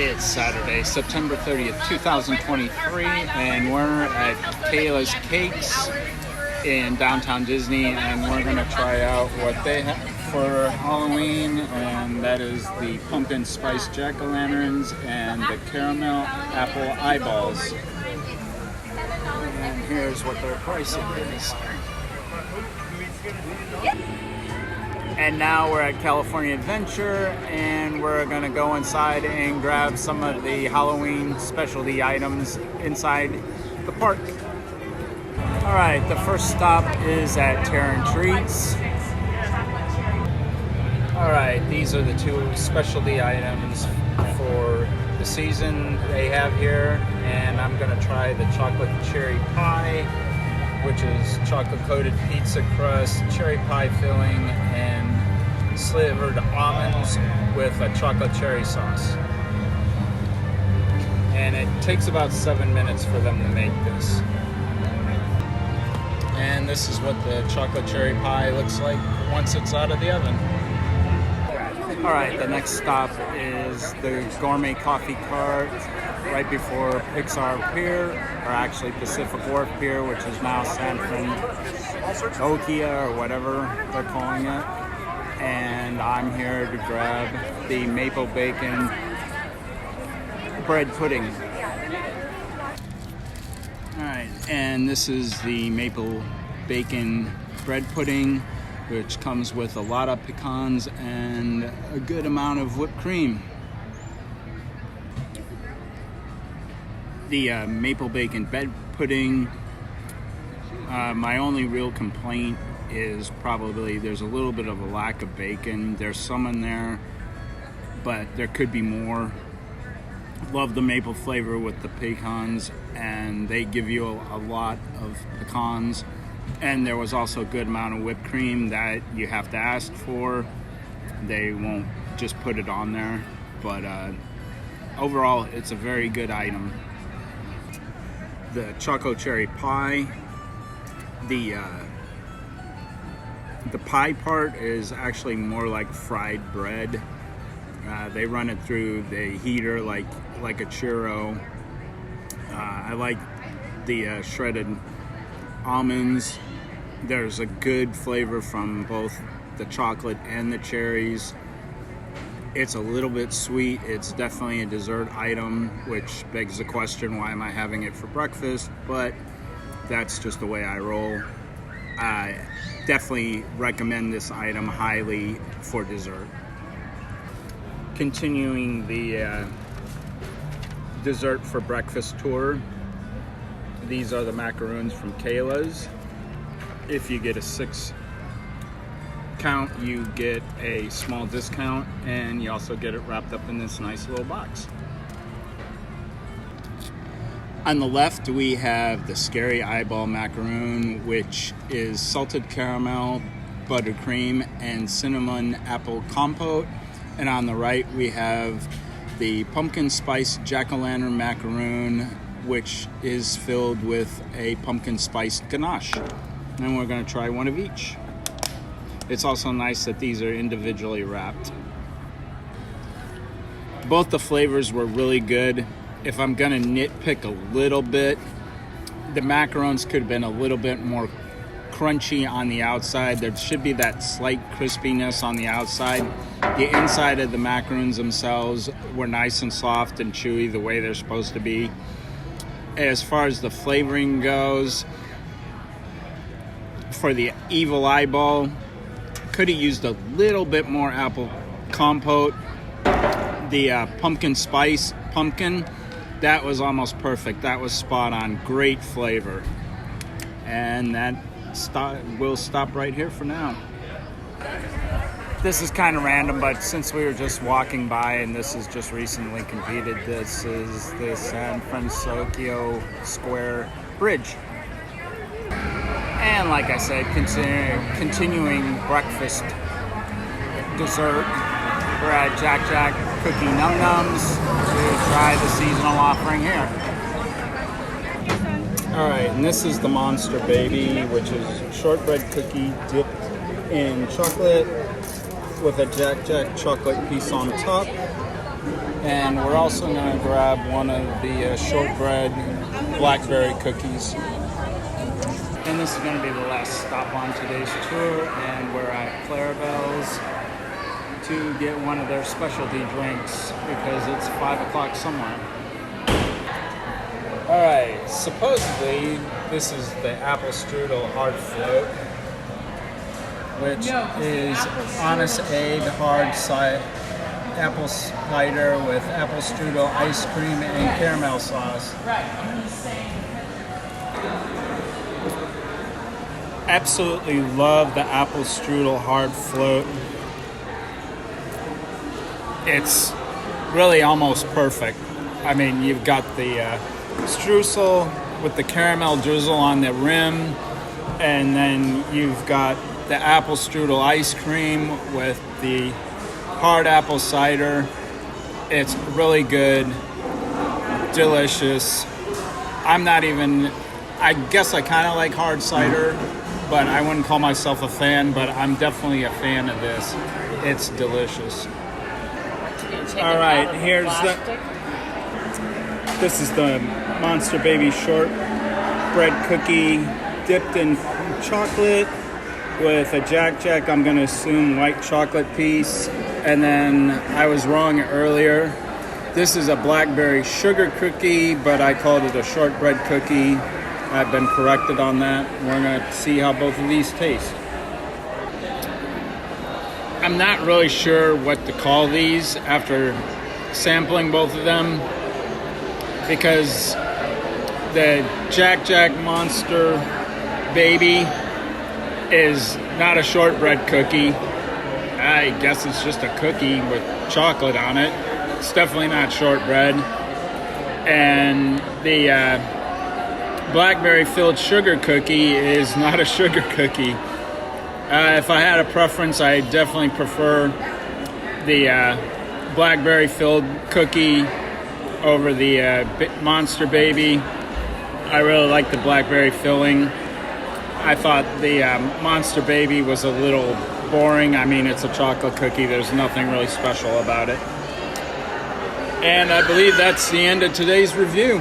It's Saturday, September 30th, 2023, and we're at Kayla's Cakes in downtown Disney, and we're going to try out what they have for Halloween, and that is the pumpkin spice jack-o'-lanterns and the caramel apple eyeballs. And here's what their pricing is. And now we're at California Adventure, and we're going to go inside and grab some of the Halloween specialty items inside the park. All right, the first stop is at Terran Treats. All right, these are the two specialty items for the season they have here, and I'm going to try the chocolate cherry pie, which is chocolate-coated pizza crust, cherry pie filling, and slivered almonds with a chocolate cherry sauce. And it takes about 7 minutes for them to make this. And this is what the chocolate cherry pie looks like once it's out of the oven. All right, the next stop is the Gourmet coffee cart right before Pixar Pier, or actually Pacific Wharf Pier, which is now San Francisco or whatever they're calling it. And I'm here to grab the maple bacon bread pudding. All right, and this is the maple bacon bread pudding, which comes with a lot of pecans and a good amount of whipped cream. The maple bacon bread pudding, my only real complaint is probably there's a little bit of a lack of bacon. There's some in there, but there could be more. Love the maple flavor with the pecans, and they give you a lot of pecans. And there was also a good amount of whipped cream that you have to ask for. They won't just put it on there, but overall it's a very good item. The chocolate cherry pie, the pie part is actually more like fried bread. They run it through the heater like a churro. I like the shredded almonds. There's a good flavor from both the chocolate and the cherries. It's a little bit sweet. It's definitely a dessert item, which begs the question, why am I having it for breakfast? But that's just the way I roll. I definitely recommend this item highly for dessert. Continuing the dessert for breakfast tour, these are the macarons from Kaylas. If you get a 6 count, you get a small discount, and you also get it wrapped up in this nice little box. On the left, we have the Scary Eyeball Macaroon, which is salted caramel, buttercream, and cinnamon apple compote. And on the right, we have the Pumpkin Spice Jack-o'-lantern Macaroon, which is filled with a pumpkin spice ganache. And we're going to try one of each. It's also nice that these are individually wrapped. Both the flavors were really good. If I'm going to nitpick a little bit, the macarons could have been a little bit more crunchy on the outside. There should be that slight crispiness on the outside. The inside of the macarons themselves were nice and soft and chewy the way they're supposed to be. As far as the flavoring goes, for the evil eyeball, could have used a little bit more apple compote. The pumpkin spice pumpkin, that was almost perfect. That was spot on. Great flavor. And that we'll stop right here for now. This is kind of random, but since we were just walking by and this is just recently completed, this is the San Francisco Square Bridge. And like I said, continuing breakfast dessert, we're at Jack Jack Cookie Num Nums to try the seasonal offering here. All right, and this is the Monster Baby, which is a shortbread cookie dipped in chocolate with a Jack Jack chocolate piece on top. And we're also going to grab one of the shortbread blackberry cookies. And this is going to be the last stop on today's tour, and we're at Clara Bells to get one of their specialty drinks because it's 5 o'clock somewhere. Alright, supposedly this is the apple strudel hard float, which is honest egg hard apple cider with apple strudel ice cream and caramel sauce. Absolutely love the apple strudel hard float. It's really almost perfect. I mean, you've got the streusel with the caramel drizzle on the rim, and then you've got the apple strudel ice cream with the hard apple cider. It's really good, delicious. I guess I kind of like hard cider, but I wouldn't call myself a fan, but I'm definitely a fan of this. It's delicious. All right, this is the Monster Baby shortbread cookie dipped in chocolate with a Jack. I'm going to assume white chocolate piece. And then I was wrong earlier. This is a blackberry sugar cookie, but I called it a shortbread cookie. I've been corrected on that. We're going to see how both of these taste. I'm not really sure what to call these after sampling both of them, because the Jack Monster Baby is not a shortbread cookie. I guess it's just a cookie with chocolate on it. It's definitely not shortbread. And the blackberry filled sugar cookie is not a sugar cookie. If I had a preference, I definitely prefer the blackberry filled cookie over the Monster Baby. I really like the blackberry filling. I thought the Monster Baby was a little boring. I mean, it's a chocolate cookie. There's nothing really special about it. And I believe that's the end of today's review.